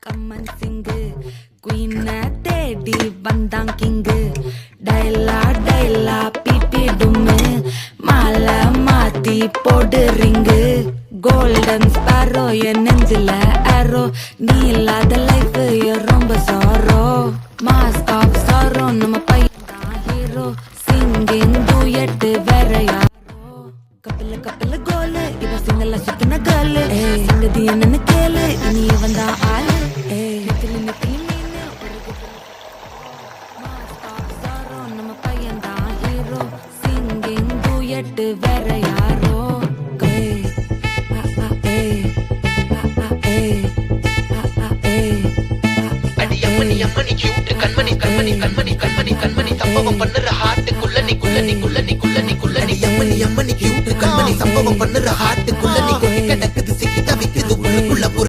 கம்மன் சிங்கு குயின தேடி வந்தான் king டைலா டைலா BP டும்மு மாலை மாத்தி போடு ரிங்கு கோல்டன் ஸ்பாரோ என் நெஞ்சில ஆரோ நீ இல்லாத லைஃப் ரொம்ப சாரோ மாஸ்க் ஆஃப் சாரோ நம்ம பையன் தான் ஹீரோ சிங்கிங் டூயட் வேற யாரோ கப்பல கப்பல கோலு இவ சிங்கல்ல சுத்தின கேளு சங்கதி என்னன்னு கேளு இனி வந்தா ஆளு நெத்திலி நெத்திலி மீனு மாஸ்க் ஆஃப் சாரோ நம்ம பையன் தான் ஹீரோ சிங்கிங் டூயட் வேற யாரோ அம்மணி கியூட் கண்மணி கண்மணி கண்மணி கண்மணி கண்மணி சம்பவம் பண்ணுற ஹார்ட் குள்ளனி குள்ளனி குள்ளனி குள்ளனி குள்ளனி அம்மணி கியூட் கண்மணி சம்பவம் பண்ணுற ஹார்ட் குள்ளனி கொட்டி கிடக்கு